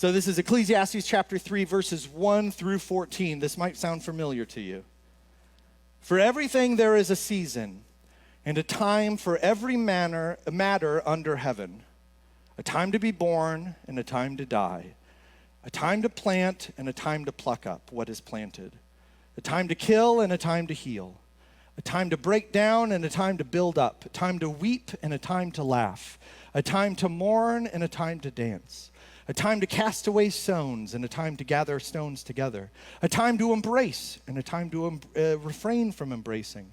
So this is Ecclesiastes chapter 3, verses 1 through 14. This might sound familiar to you. For everything there is a season, and a time for every matter under heaven. A time to be born, and a time to die. A time to plant, and a time to pluck up what is planted. A time to kill, and a time to heal. A time to break down, and a time to build up. A time to weep, and a time to laugh. A time to mourn, and a time to dance. A time to cast away stones, and a time to gather stones together. A time to embrace, and a time to refrain from embracing.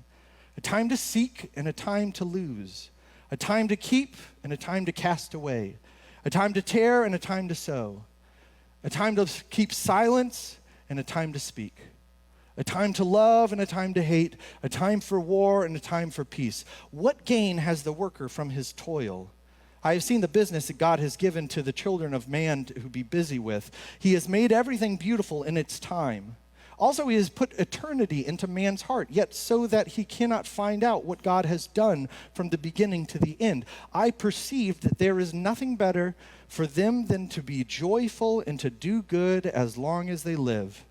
A time to seek, and a time to lose. A time to keep, and a time to cast away. A time to tear, and a time to sow. A time to keep silence, and a time to speak. A time to love, and a time to hate. A time for war, and a time for peace. What gain has the worker from his toil? I have seen the business that God has given to the children of man to be busy with. He has made everything beautiful in its time. Also, he has put eternity into man's heart, yet so that he cannot find out what God has done from the beginning to the end. I perceive that there is nothing better for them than to be joyful and to do good as long as they live.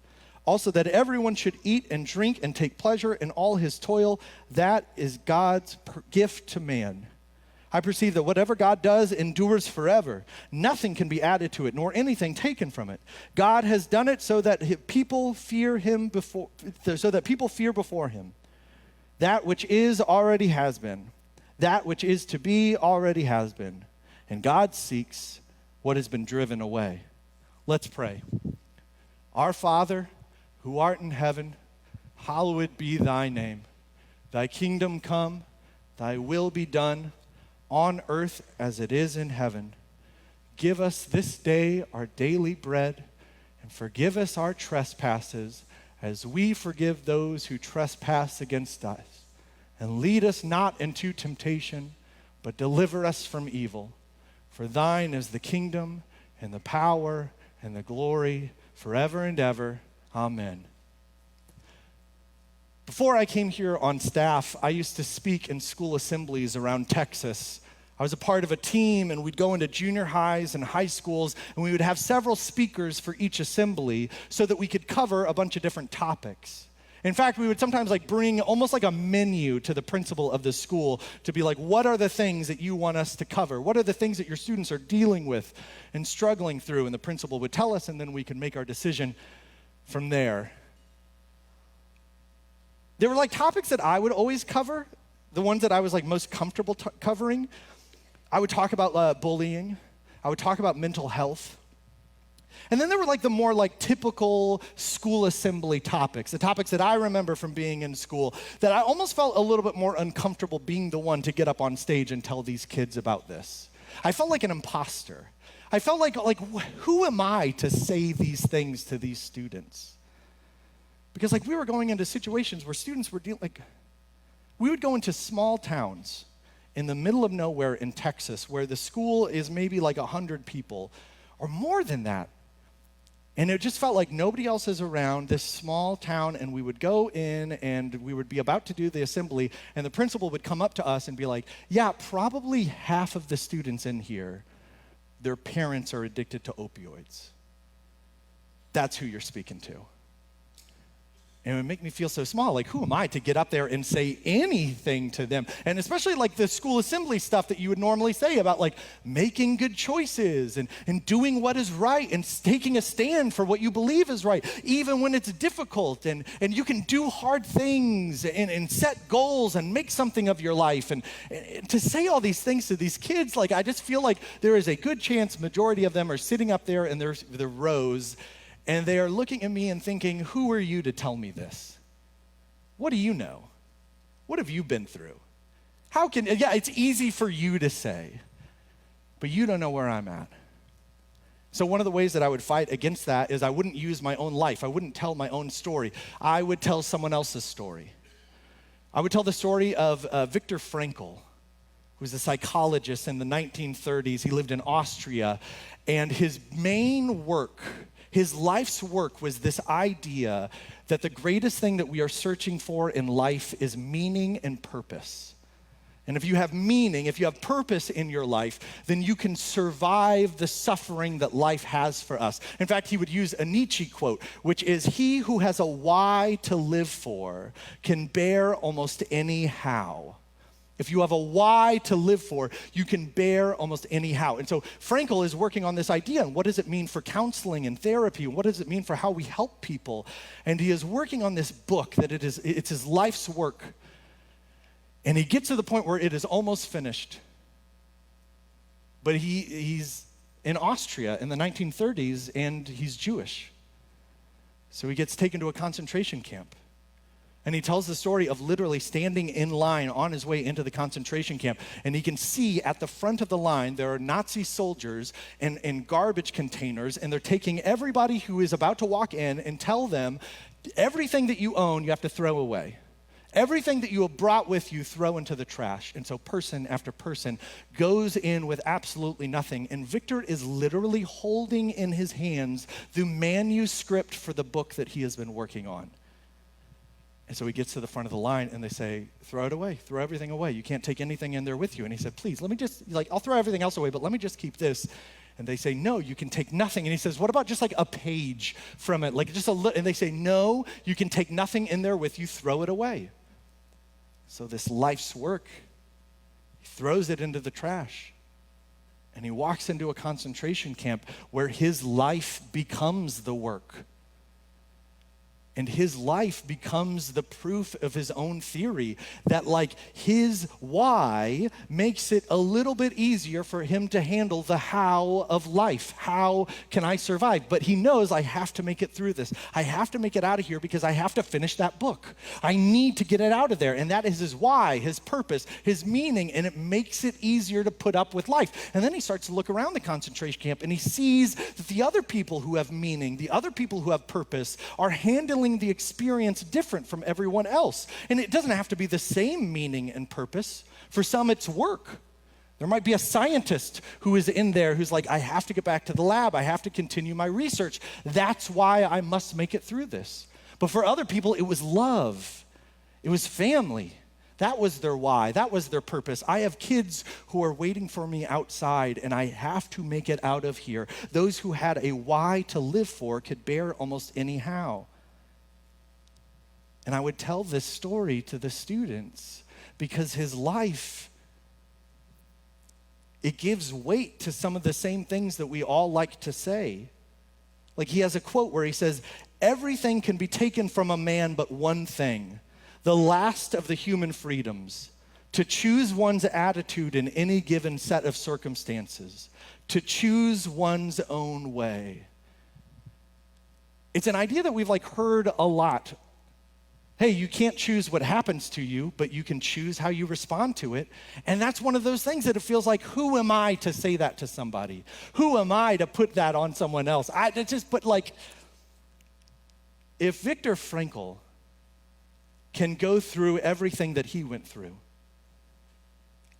Also, that everyone should eat and drink and take pleasure in all his toil. That is God's gift to man. I perceive that whatever God does endures forever. Nothing can be added to it, nor anything taken from it. God has done it so that people fear before him. That which is already has been. That which is to be already has been. And God seeks what has been driven away. Let's pray. Our Father, who art in heaven, hallowed be thy name. Thy kingdom come, thy will be done, on earth as it is in heaven. Give us this day our daily bread, and forgive us our trespasses as we forgive those who trespass against us. And lead us not into temptation, but deliver us from evil. For thine is the kingdom and the power and the glory forever and ever. Amen. Before I came here on staff, I used to speak in school assemblies around Texas. I was a part of a team, and we'd go into junior highs and high schools, and we would have several speakers for each assembly so that we could cover a bunch of different topics. In fact, we would sometimes bring almost like a menu to the principal of the school to be like, what are the things that you want us to cover? What are the things that your students are dealing with and struggling through? And the principal would tell us, and then we could make our decision from there. There were topics that I would always cover, the ones that I was most comfortable covering. I would talk about bullying. I would talk about mental health. And then there were the more typical school assembly topics, the topics that I remember from being in school that I almost felt a little bit more uncomfortable being the one to get up on stage and tell these kids about this. I felt like an imposter. I felt like who am I to say these things to these students? Because we were going into situations where students were we would go into small towns in the middle of nowhere in Texas where the school is maybe 100 people or more than that. And it just felt like nobody else is around this small town, and we would go in and we would be about to do the assembly, and the principal would come up to us and be like, yeah, probably half of the students in here, their parents are addicted to opioids. That's who you're speaking to. And it would make me feel so small. Who am I to get up there and say anything to them? And especially the school assembly stuff that you would normally say about making good choices and doing what is right and taking a stand for what you believe is right, even when it's difficult. And you can do hard things and set goals and make something of your life. And to say all these things to these kids, I just feel like there is a good chance majority of them are sitting up there in their rows, and they are looking at me and thinking, who are you to tell me this? What do you know? What have you been through? It's easy for you to say, but you don't know where I'm at. So one of the ways that I would fight against that is I wouldn't use my own life. I wouldn't tell my own story. I would tell someone else's story. I would tell the story of Viktor Frankl, who was a psychologist in the 1930s. He lived in Austria, and his main work, his life's work, was this idea that the greatest thing that we are searching for in life is meaning and purpose. And if you have meaning, if you have purpose in your life, then you can survive the suffering that life has for us. In fact, he would use a Nietzsche quote, which is, "He who has a why to live for can bear almost any how." If you have a why to live for, you can bear almost any how. And so Frankel is working on this idea, and what does it mean for counseling and therapy, and what does it mean for how we help people? And he is working on this book that it's his life's work. And he gets to the point where it is almost finished. But he's in Austria in the 1930s, and he's Jewish. So he gets taken to a concentration camp. And he tells the story of literally standing in line on his way into the concentration camp. And he can see at the front of the line, there are Nazi soldiers in garbage containers, and they're taking everybody who is about to walk in and tell them, everything that you own, you have to throw away. Everything that you have brought with you, throw into the trash. And so person after person goes in with absolutely nothing. And Victor is literally holding in his hands the manuscript for the book that he has been working on. And so he gets to the front of the line, and they say, throw it away, throw everything away. You can't take anything in there with you. And he said, please, let me just, I'll throw everything else away, but let me just keep this. And they say, no, you can take nothing. And he says, what about just like a page from it? Like just a little, and they say, no, you can take nothing in there with you, throw it away. So this life's work, he throws it into the trash. And he walks into a concentration camp where his life becomes the work. And his life becomes the proof of his own theory that like his why makes it a little bit easier for him to handle the how of life. How can I survive? But he knows I have to make it through this. I have to make it out of here because I have to finish that book. I need to get it out of there. And that is his why, his purpose, his meaning, and it makes it easier to put up with life. And then he starts to look around the concentration camp and he sees that the other people who have meaning, the other people who have purpose are handling the experience different from everyone else. And it doesn't have to be the same meaning and purpose. For some, it's work. There might be a scientist who is in there who's like, I have to get back to the lab. I have to continue my research. That's why I must make it through this. But for other people, it was love. It was family. That was their why. That was their purpose. I have kids who are waiting for me outside, and I have to make it out of here. Those who had a why to live for could bear almost any how. And I would tell this story to the students because his life, it gives weight to some of the same things that we all like to say. Like he has a quote where he says, everything can be taken from a man but one thing, the last of the human freedoms, to choose one's attitude in any given set of circumstances, to choose one's own way. It's an idea that we've heard a lot. Hey, you can't choose what happens to you, but you can choose how you respond to it. And that's one of those things that it feels like, who am I to say that to somebody? Who am I to put that on someone else? If Viktor Frankl can go through everything that he went through,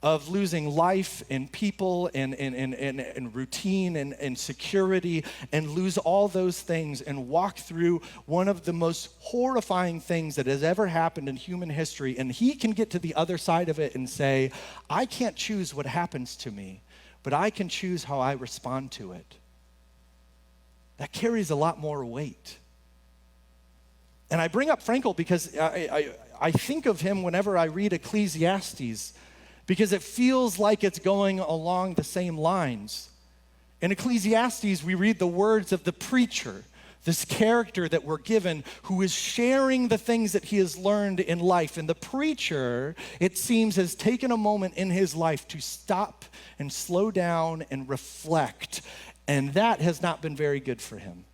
of losing life and people and routine and security, and lose all those things and walk through one of the most horrifying things that has ever happened in human history, and he can get to the other side of it and say, I can't choose what happens to me, but I can choose how I respond to it. That carries a lot more weight. And I bring up Frankl because I think of him whenever I read Ecclesiastes, because it feels like it's going along the same lines. In Ecclesiastes, we read the words of the preacher, this character that we're given who is sharing the things that he has learned in life. And the preacher, it seems, has taken a moment in his life to stop and slow down and reflect. And that has not been very good for him.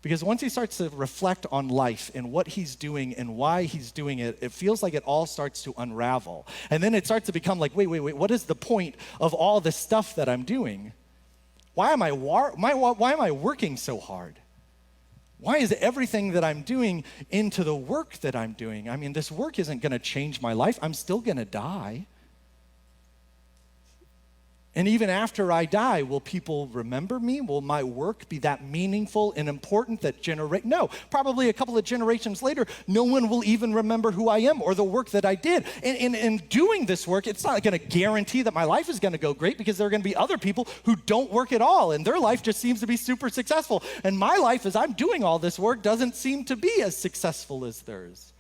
Because once he starts to reflect on life and what he's doing and why he's doing it, it feels like it all starts to unravel. And then it starts to become like, wait, what is the point of all this stuff that I'm doing? Why am I working so hard? Why is everything that I'm doing into the work that I'm doing? I mean, this work isn't going to change my life. I'm still going to die. And even after I die, will people remember me? Will my work be that meaningful and important that No, probably a couple of generations later, no one will even remember who I am or the work that I did. And in doing this work, it's not going to guarantee that my life is going to go great, because there are going to be other people who don't work at all and their life just seems to be super successful. And my life, as I'm doing all this work, doesn't seem to be as successful as theirs.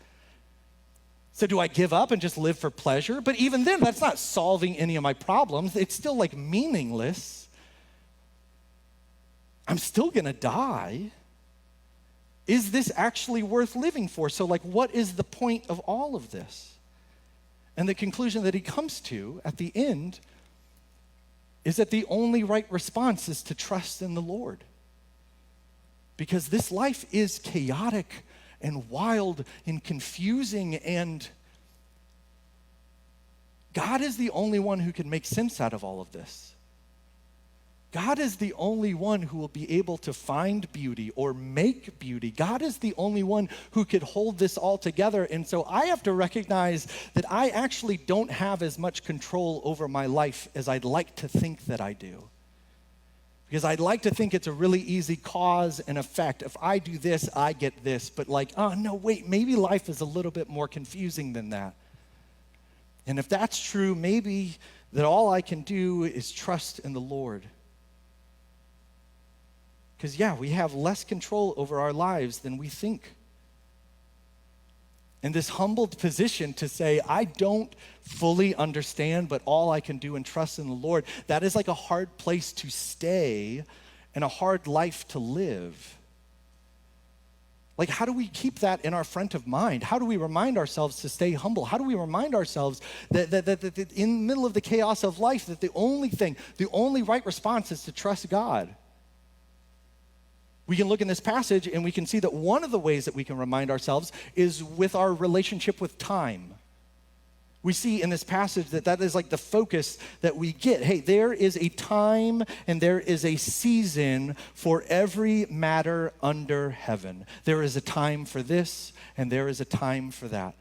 So do I give up and just live for pleasure? But even then, that's not solving any of my problems. It's still like meaningless. I'm still gonna die. Is this actually worth living for? So like, what is the point of all of this? And the conclusion that he comes to at the end is that the only right response is to trust in the Lord. Because this life is chaotic and wild and confusing, and God is the only one who can make sense out of all of this. God is the only one who will be able to find beauty or make beauty. God is the only one who could hold this all together. And so I have to recognize that I actually don't have as much control over my life as I'd like to think that I do. Because I'd like to think it's a really easy cause and effect. If I do this, I get this. But like, oh no, wait, maybe life is a little bit more confusing than that. And if that's true, maybe that all I can do is trust in the Lord. Because yeah, we have less control over our lives than we think. And this humbled position to say, I don't fully understand, but all I can do and trust in the Lord, that is like a hard place to stay and a hard life to live. Like, how do we keep that in our front of mind? How do we remind ourselves to stay humble? How do we remind ourselves that in the middle of the chaos of life, that the only right response is to trust God? We can look in this passage and we can see that one of the ways that we can remind ourselves is with our relationship with time. We see in this passage that is like the focus that we get. Hey, there is a time and there is a season for every matter under heaven. There is a time for this and there is a time for that.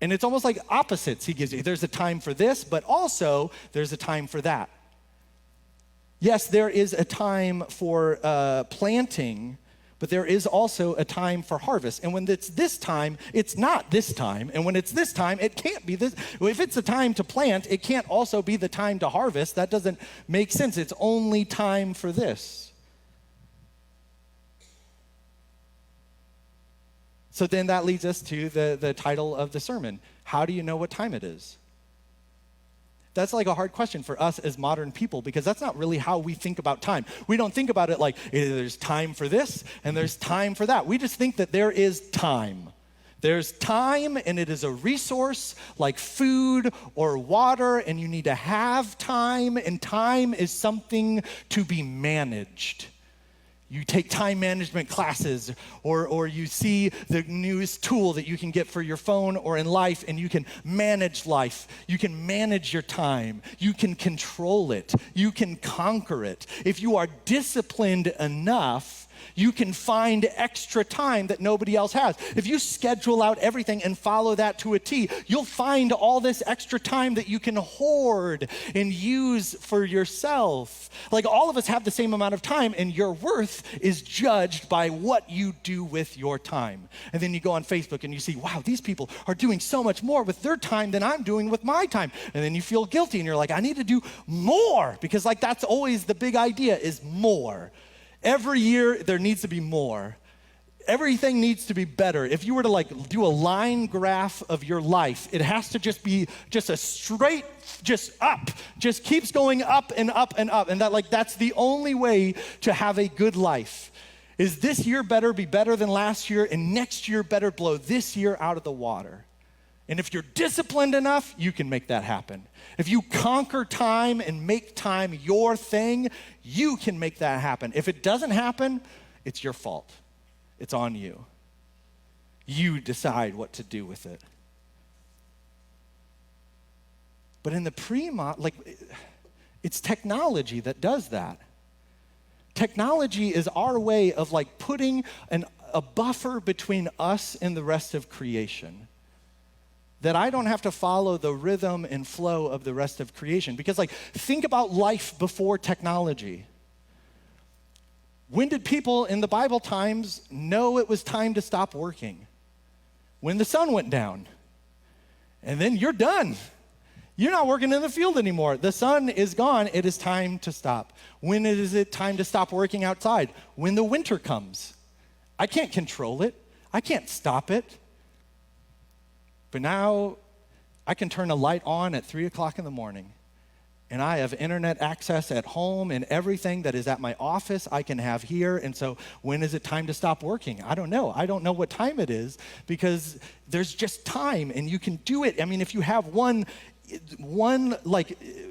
And it's almost like opposites he gives you. There's a time for this, but also there's a time for that. Yes, there is a time for planting, but there is also a time for harvest. And when it's this time, it's not this time. And when it's this time, it can't be this. If it's the time to plant, it can't also be the time to harvest. That doesn't make sense. It's only time for this. So then that leads us to the title of the sermon. How do you know what time it is? That's like a hard question for us as modern people, because that's not really how we think about time. We don't think about it like there's time for this and there's time for that. We just think that there is time. There's time, and it is a resource like food or water, and you need to have time, and time is something to be managed. You take time management classes, or you see the newest tool that you can get for your phone or in life, and you can manage life. You can manage your time. You can control it. You can conquer it. If you are disciplined enough, you can find extra time that nobody else has. If you schedule out everything and follow that to a T, you'll find all this extra time that you can hoard and use for yourself. Like, all of us have the same amount of time, and your worth is judged by what you do with your time. And then you go on Facebook and you see, wow, these people are doing so much more with their time than I'm doing with my time. And then you feel guilty and you're like, I need to do more, because like that's always the big idea, is more. Every year, there needs to be more. Everything needs to be better. If you were to like do a line graph of your life, it has to just be just a straight, just up, just keeps going up and up and up. And that's the only way to have a good life, is this year better be better than last year, and next year better blow this year out of the water. And if you're disciplined enough, you can make that happen. If you conquer time and make time your thing, you can make that happen. If it doesn't happen, it's your fault. It's on you. You decide what to do with it. But in the it's technology that does that. Technology is our way of like putting a buffer between us and the rest of creation. that I don't have to follow the rhythm and flow of the rest of creation. Because think about life before technology. When did people in the Bible times know it was time to stop working? When the sun went down. And then you're done. You're not working in the field anymore. The sun is gone. It is time to stop. When is it time to stop working outside? When the winter comes. I can't control it. I can't stop it. But now I can turn a light on at 3 o'clock in the morning. And I have internet access at home, and everything that is at my office I can have here. And so when is it time to stop working? I don't know. I don't know what time it is, because there's just time and you can do it. I mean, if you have one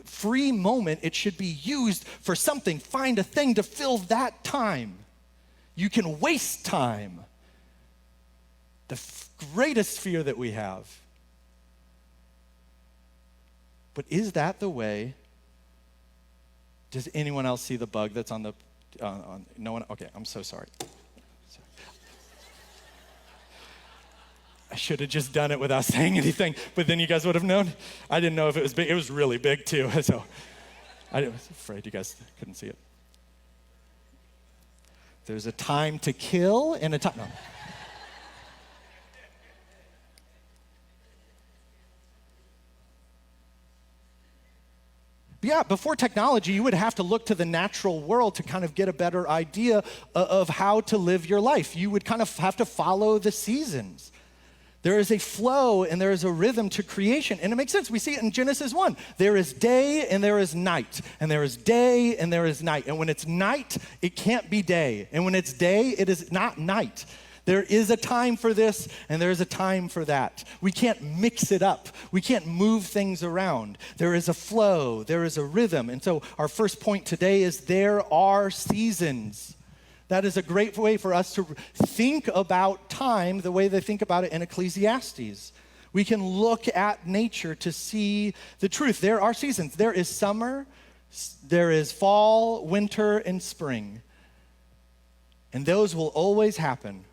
free moment, it should be used for something. Find a thing to fill that time. You can waste time. The greatest fear that we have. But is that the way? Does anyone else see the bug that's on the, no one? Okay, I'm so sorry. I should have just done it without saying anything, but then you guys would have known. I didn't know if it was big. It was really big too, so I was afraid you guys couldn't see it. There's a time to kill and a time, no. Yeah, before technology, you would have to look to the natural world to kind of get a better idea of how to live your life. You would kind of have to follow the seasons. There is a flow and there is a rhythm to creation, and it makes sense. We see it in Genesis 1. There is day and there is night, and there is day and there is night. And when it's night, it can't be day. And when it's day, it is not night. There is a time for this, and there is a time for that. We can't mix it up. We can't move things around. There is a flow. There is a rhythm. And so our first point today is there are seasons. That is a great way for us to think about time the way they think about it in Ecclesiastes. We can look at nature to see the truth. There are seasons. There is summer, there is fall, winter, and spring. And those will always happen.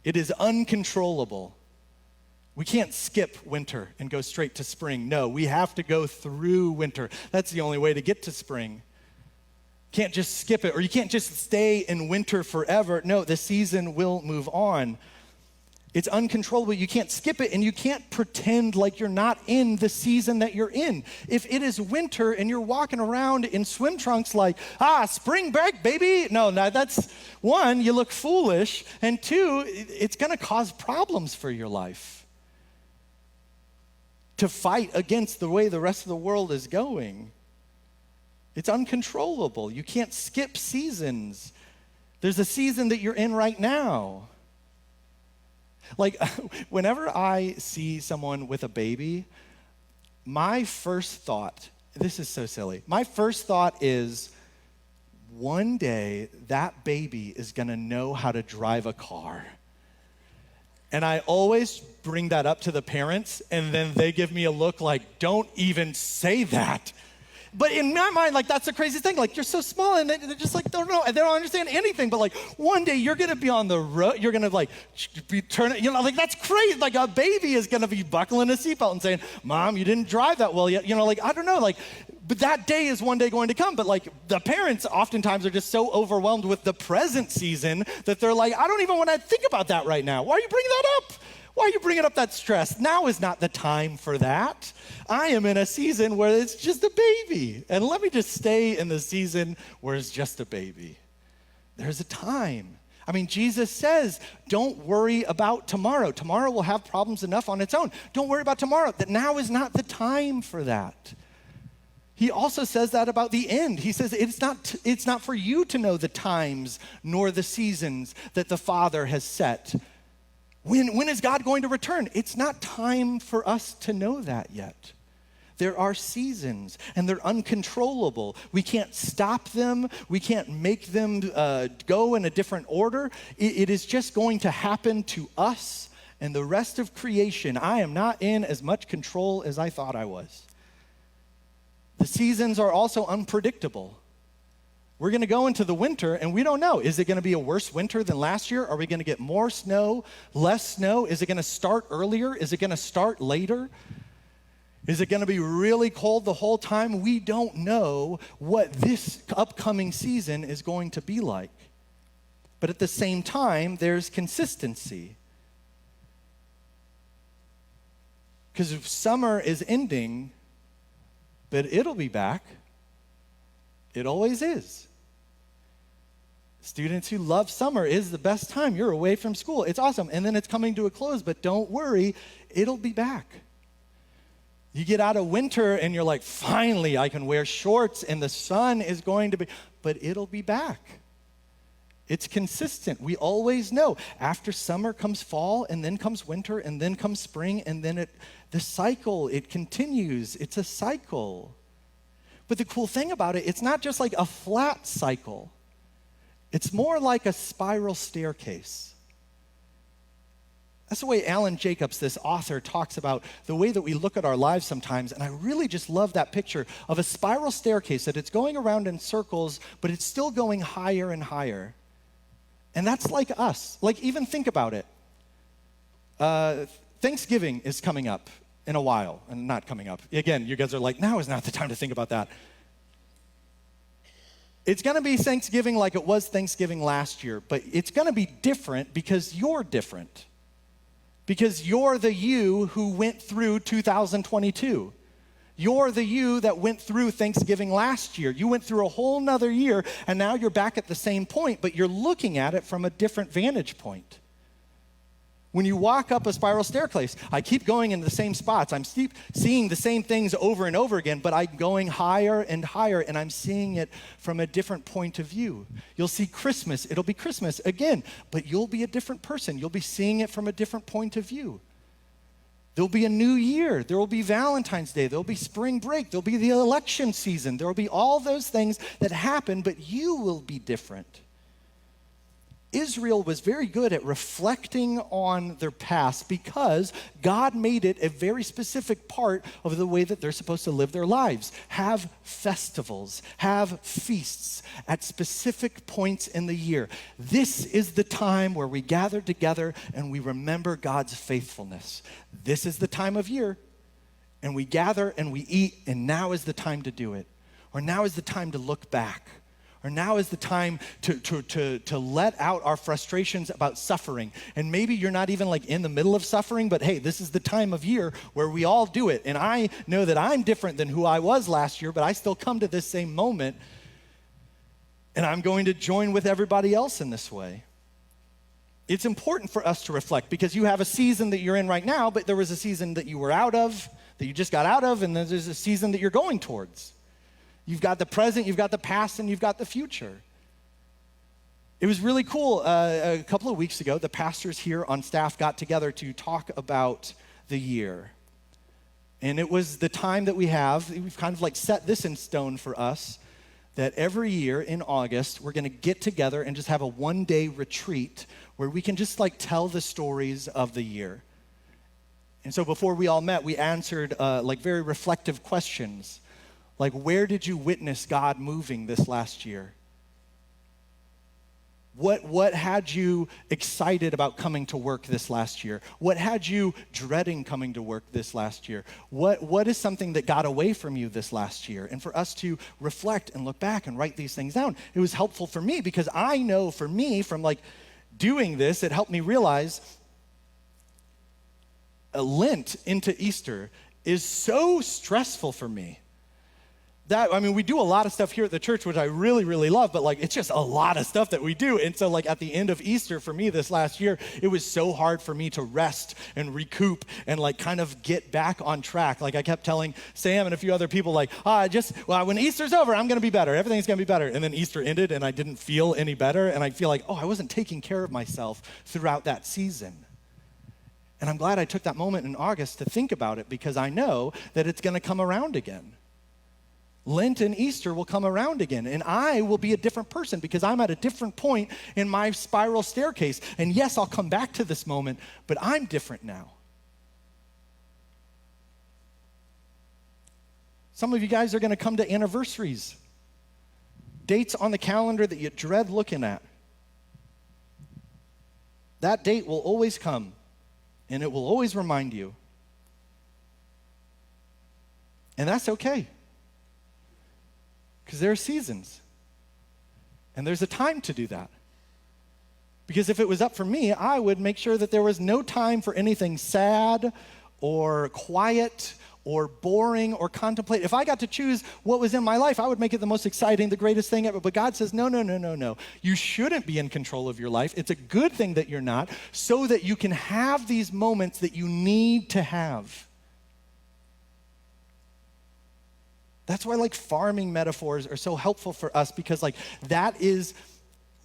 It is uncontrollable. We can't skip winter and go straight to spring. No, we have to go through winter. That's the only way to get to spring. Can't just skip it, or you can't just stay in winter forever. No, the season will move on. It's uncontrollable. You can't skip it, and you can't pretend like you're not in the season that you're in. If it is winter and you're walking around in swim trunks like, spring break, baby. No, that's one, you look foolish, and two, it's gonna cause problems for your life. To fight against the way the rest of the world is going. It's uncontrollable. You can't skip seasons. There's a season that you're in right now. Like, whenever I see someone with a baby, my first thought, this is so silly, my first thought is, one day that baby is gonna know how to drive a car. And I always bring that up to the parents, and then they give me a look like, don't even say that. But in my mind, like, that's the craziest thing. Like, you're so small, and they're just like, don't know. They don't understand anything. But like, one day you're gonna be on the road. You're gonna like be turning. Like, that's crazy. Like, a baby is gonna be buckling a seatbelt and saying, "Mom, you didn't drive that well yet." Like, I don't know. Like, but that day is one day going to come. But like, the parents oftentimes are just so overwhelmed with the present season that they're like, I don't even want to think about that right now. Why are you bringing that up? Why are you bringing up that stress? Now is not the time for that. I am in a season where it's just a baby. And let me just stay in the season where it's just a baby. There's a time. I mean, Jesus says, don't worry about tomorrow. Tomorrow will have problems enough on its own. Don't worry about tomorrow. That now is not the time for that. He also says that about the end. He says it's not for you to know the times nor the seasons that the Father has set. When is God going to return? It's not time for us to know that yet. There are seasons, and they're uncontrollable. We can't stop them. We can't make them go in a different order. It is just going to happen to us and the rest of creation. I am not in as much control as I thought I was. The seasons are also unpredictable. We're going to go into the winter, and we don't know. Is it going to be a worse winter than last year? Are we going to get more snow, less snow? Is it going to start earlier? Is it going to start later? Is it going to be really cold the whole time? We don't know what this upcoming season is going to be like. But at the same time, there's consistency. Because summer is ending, but it'll be back. It always is. Students who love summer is the best time. You're away from school. It's awesome. And then it's coming to a close, but don't worry, it'll be back. You get out of winter and you're like, finally, I can wear shorts and the sun is going to be, but it'll be back. It's consistent. We always know. After summer comes fall, and then comes winter, and then comes spring, and then the cycle, it continues. It's a cycle. But the cool thing about it, it's not just like a flat cycle. It's more like a spiral staircase. That's the way Alan Jacobs, this author, talks about the way that we look at our lives sometimes. And I really just love that picture of a spiral staircase, that it's going around in circles, but it's still going higher and higher. And that's like us. Like, even think about it. Thanksgiving is coming up in a while, and not coming up. Again, you guys are like, now is not the time to think about that. It's going to be Thanksgiving like it was Thanksgiving last year, but it's going to be different because you're different. Because you're the you who went through 2022. You're the you that went through Thanksgiving last year. You went through a whole nother year, and now you're back at the same point, but you're looking at it from a different vantage point. When you walk up a spiral staircase, I keep going in the same spots. I'm seeing the same things over and over again, but I'm going higher and higher, and I'm seeing it from a different point of view. You'll see Christmas. It'll be Christmas again, but you'll be a different person. You'll be seeing it from a different point of view. There'll be a new year. There will be Valentine's Day. There'll be spring break. There'll be the election season. There will be all those things that happen, but you will be different. Israel was very good at reflecting on their past because God made it a very specific part of the way that they're supposed to live their lives. Have festivals, have feasts at specific points in the year. This is the time where we gather together and we remember God's faithfulness. This is the time of year, and we gather and we eat, and now is the time to do it. Or now is the time to look back. Or now is the time to let out our frustrations about suffering. And maybe you're not even like in the middle of suffering, but hey, this is the time of year where we all do it. And I know that I'm different than who I was last year, but I still come to this same moment. And I'm going to join with everybody else in this way. It's important for us to reflect because you have a season that you're in right now, but there was a season that you were out of, that you just got out of, and then there's a season that you're going towards. You've got the present, you've got the past, and you've got the future. It was really cool. A couple of weeks ago, the pastors here on staff got together to talk about the year. And it was the time that we've kind of like set this in stone for us, that every year in August, we're going to get together and just have a one-day retreat where we can just like tell the stories of the year. And so before we all met, we answered like very reflective questions. Like, where did you witness God moving this last year? What had you excited about coming to work this last year? What had you dreading coming to work this last year? What is something that got away from you this last year? And for us to reflect and look back and write these things down, it was helpful for me because I know for me from like doing this, it helped me realize a Lent into Easter is so stressful for me. We do a lot of stuff here at the church, which I really, really love, but like, it's just a lot of stuff that we do. And so like at the end of Easter for me this last year, it was so hard for me to rest and recoup and like kind of get back on track. Like I kept telling Sam and a few other people like, when Easter's over, I'm going to be better. Everything's going to be better. And then Easter ended and I didn't feel any better. And I feel like, I wasn't taking care of myself throughout that season. And I'm glad I took that moment in August to think about it because I know that it's going to come around again. Lent and Easter will come around again, and I will be a different person because I'm at a different point in my spiral staircase. And yes, I'll come back to this moment, but I'm different now. Some of you guys are going to come to anniversaries. Dates on the calendar that you dread looking at. That date will always come, and it will always remind you. And that's okay. Because there are seasons. And there's a time to do that. Because if it was up for me, I would make sure that there was no time for anything sad or quiet or boring or contemplate. If I got to choose what was in my life, I would make it the most exciting, the greatest thing ever. But God says, no, no, no, no, no. You shouldn't be in control of your life. It's a good thing that you're not, so that you can have these moments that you need to have. That's why like farming metaphors are so helpful for us, because like that is,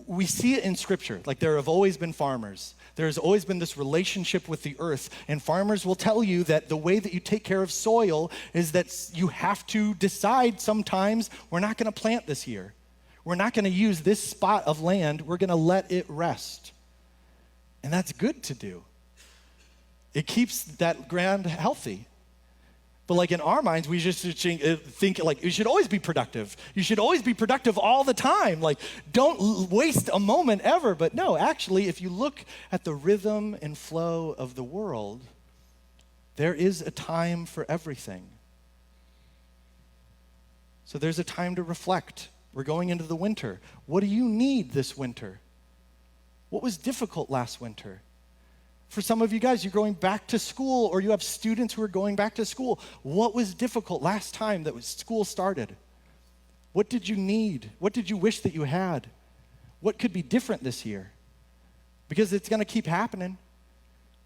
we see it in scripture. Like there have always been farmers. There's always been this relationship with the earth, and farmers will tell you that the way that you take care of soil is that you have to decide sometimes, we're not going to plant this year. We're not going to use this spot of land. We're going to let it rest. And that's good to do. It keeps that ground healthy. But like in our minds, we just think like you should always be productive. You should always be productive all the time. Like don't waste a moment ever. But no, actually, if you look at the rhythm and flow of the world, there is a time for everything. So there's a time to reflect. We're going into the winter. What do you need this winter? What was difficult last winter? For some of you guys, you're going back to school, or you have students who are going back to school. What was difficult last time that school started? What did you need? What did you wish that you had? What could be different this year? Because it's going to keep happening.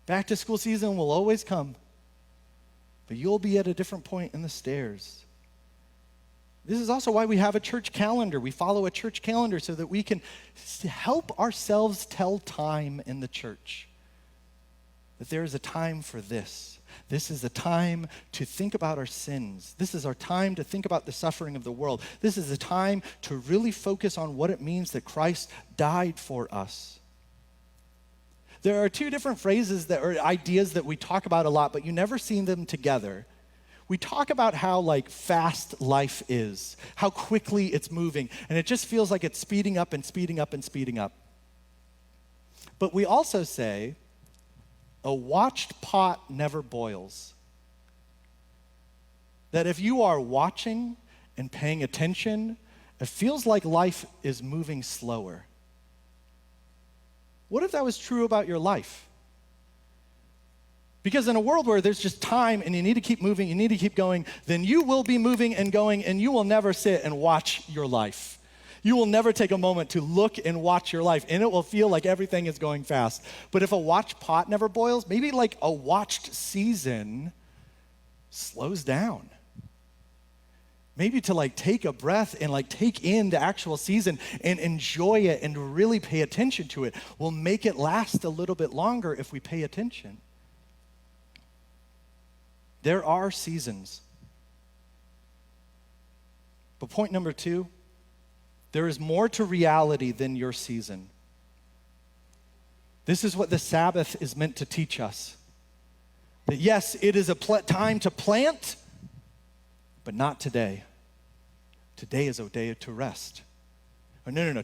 Back to school season will always come. But you'll be at a different point in the stairs. This is also why we have a church calendar. We follow a church calendar so that we can help ourselves tell time in the church. That there is a time for this. This is a time to think about our sins. This is our time to think about the suffering of the world. This is a time to really focus on what it means that Christ died for us. There are two different phrases that are ideas that we talk about a lot, but you never see them together. We talk about how like fast life is, how quickly it's moving, and it just feels like it's speeding up and speeding up and speeding up. But we also say, a watched pot never boils. That if you are watching and paying attention, it feels like life is moving slower. What if that was true about your life? Because in a world where there's just time and you need to keep moving, you need to keep going, then you will be moving and going, and you will never sit and watch your life. You will never take a moment to look and watch your life, and it will feel like everything is going fast. But if a watched pot never boils, maybe like a watched season slows down. Maybe to like take a breath and like take in the actual season and enjoy it and really pay attention to it will make it last a little bit longer if we pay attention. There are seasons. But point number 2, there is more to reality than your season. This is what the Sabbath is meant to teach us. That yes, it is a time to plant, but not today. Today is a day to rest. Or no.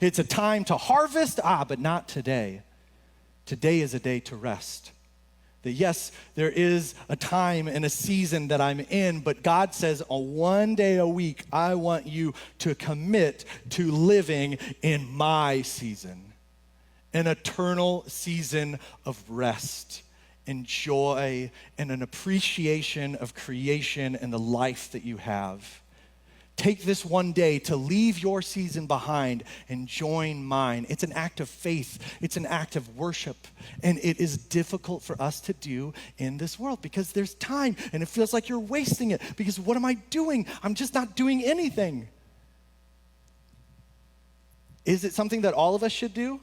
It's a time to harvest, but not today. Today is a day to rest. That yes, there is a time and a season that I'm in, but God says on one day a week, I want you to commit to living in my season, an eternal season of rest and joy and an appreciation of creation and the life that you have. Take this one day to leave your season behind and join mine. It's an act of faith. It's an act of worship. And it is difficult for us to do in this world because there's time and it feels like you're wasting it. Because what am I doing? I'm just not doing anything. Is it something that all of us should do?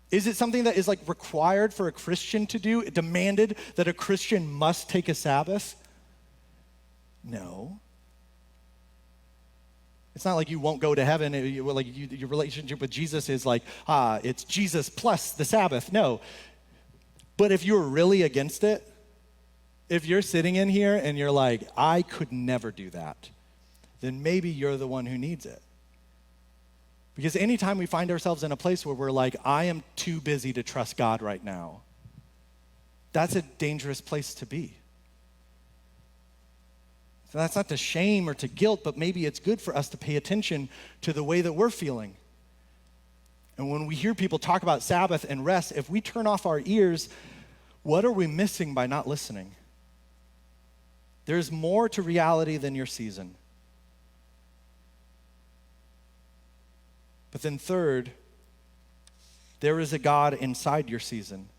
Is it something that is like required for a Christian to do? Demanded that a Christian must take a Sabbath? No. It's not like you won't go to heaven. Your relationship with Jesus is like, it's Jesus plus the Sabbath. No. But if you're really against it, if you're sitting in here and you're like, I could never do that, then maybe you're the one who needs it. Because anytime we find ourselves in a place where we're like, I am too busy to trust God right now, that's a dangerous place to be. So that's not to shame or to guilt, but maybe it's good for us to pay attention to the way that we're feeling. And when we hear people talk about Sabbath and rest, if we turn off our ears, what are we missing by not listening? There's more to reality than your season. But then third, there is a God inside your season.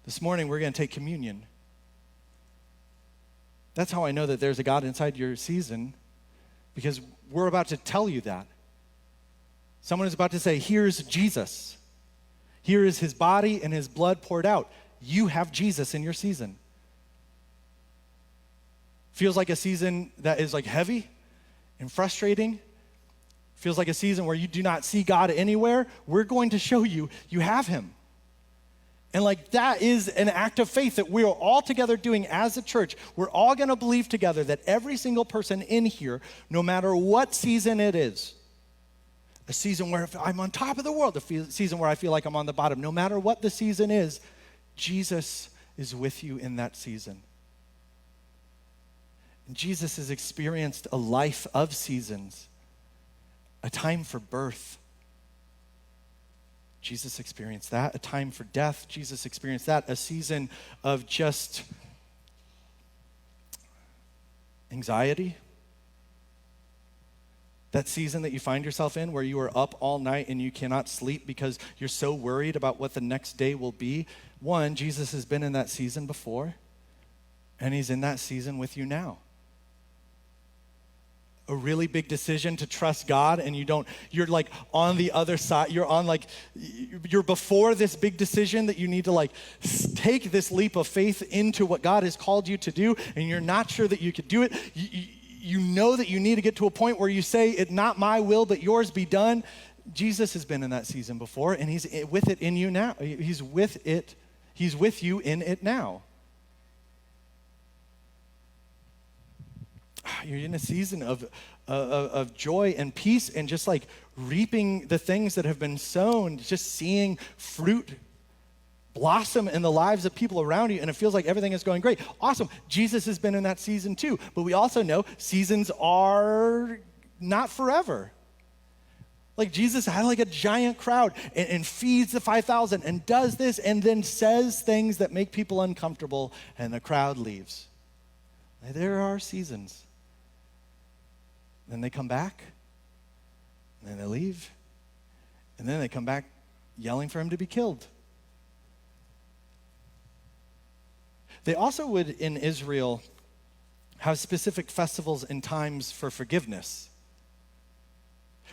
This morning, we're going to take communion. That's how I know that there's a God inside your season, because we're about to tell you that. Someone is about to say, here's Jesus. Here is his body and his blood poured out. You have Jesus in your season. Feels like a season that is like heavy and frustrating. Feels like a season where you do not see God anywhere. We're going to show you, you have him. And like that is an act of faith that we are all together doing as a church. We're all going to believe together that every single person in here, no matter what season it is, a season where I'm on top of the world, a season where I feel like I'm on the bottom, no matter what the season is, Jesus is with you in that season. And Jesus has experienced a life of seasons, a time for birth. Jesus experienced that. A time for death. Jesus experienced that. A season of just anxiety. That season that you find yourself in where you are up all night and you cannot sleep because you're so worried about what the next day will be. One, Jesus has been in that season before, and he's in that season with you now. A really big decision to trust God, and you're like on the other side, you're before this big decision that you need to like take this leap of faith into what God has called you to do, and you're not sure that you could do it. You know that you need to get to a point where you say, "It's not my will, but yours be done." Jesus has been in that season before, and he's with it in you now. He's with it. He's with you in it now. You're in a season of joy and peace and just like reaping the things that have been sown, just seeing fruit blossom in the lives of people around you, and it feels like everything is going great. Awesome. Jesus has been in that season too, but we also know seasons are not forever. Like Jesus had like a giant crowd and feeds the 5,000 and does this and then says things that make people uncomfortable, and the crowd leaves. There are seasons. Then they come back, and then they leave, and then they come back yelling for him to be killed. They also would, in Israel, have specific festivals and times for forgiveness,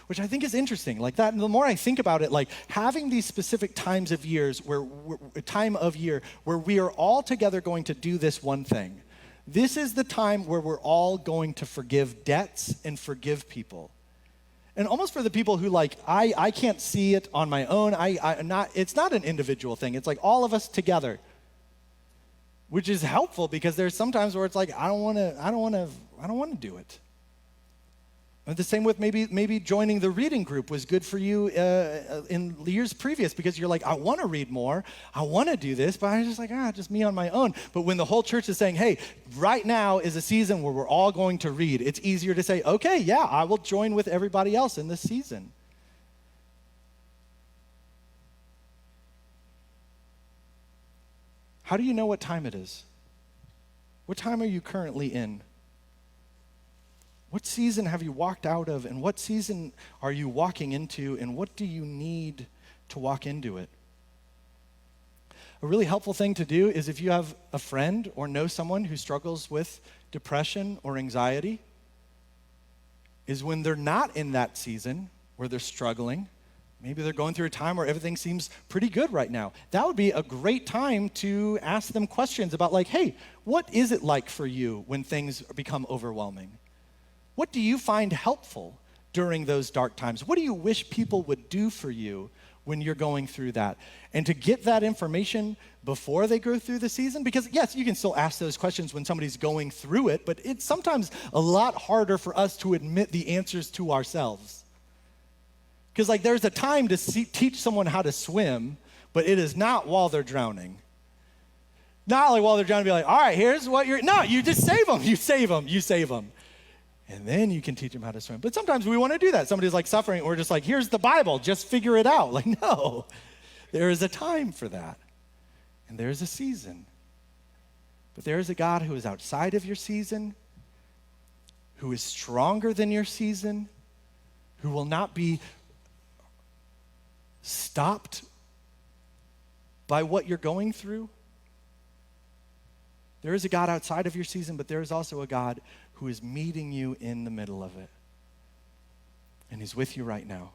which I think is interesting. Like that, and the more I think about it, like having these specific times of years time of year where we are all together going to do this one thing. This is the time where we're all going to forgive debts and forgive people. And almost for the people who like, I can't see it on my own. It's not an individual thing. It's like all of us together, which is helpful because there's sometimes where it's like, I don't want to do it. And the same with maybe joining the reading group was good for you in years previous because you're like, I want to read more, I want to do this, but I'm just like, just me on my own. But when the whole church is saying, hey, right now is a season where we're all going to read, it's easier to say, okay, yeah, I will join with everybody else in this season. How do you know what time it is? What time are you currently in? What season have you walked out of, and what season are you walking into, and what do you need to walk into it? A really helpful thing to do is if you have a friend or know someone who struggles with depression or anxiety, is when they're not in that season where they're struggling, maybe they're going through a time where everything seems pretty good right now. That would be a great time to ask them questions about like, hey, what is it like for you when things become overwhelming? What do you find helpful during those dark times? What do you wish people would do for you when you're going through that. And to get that information before they go through the season, because yes, you can still ask those questions when somebody's going through it, but it's sometimes a lot harder for us to admit the answers to ourselves. Because like there's a time to teach someone how to swim, but it is not while they're drowning. Not like while they're drowning, be like, all right, here's what no, you just save them, you save them, you save them. And then you can teach them how to swim. But sometimes we want to do that. Somebody's like suffering, and we're just like, here's the Bible, just figure it out. Like, no, there is a time for that. And there is a season. But there is a God who is outside of your season, who is stronger than your season, who will not be stopped by what you're going through. There is a God outside of your season, but there is also a God who is meeting you in the middle of it. And he's with you right now.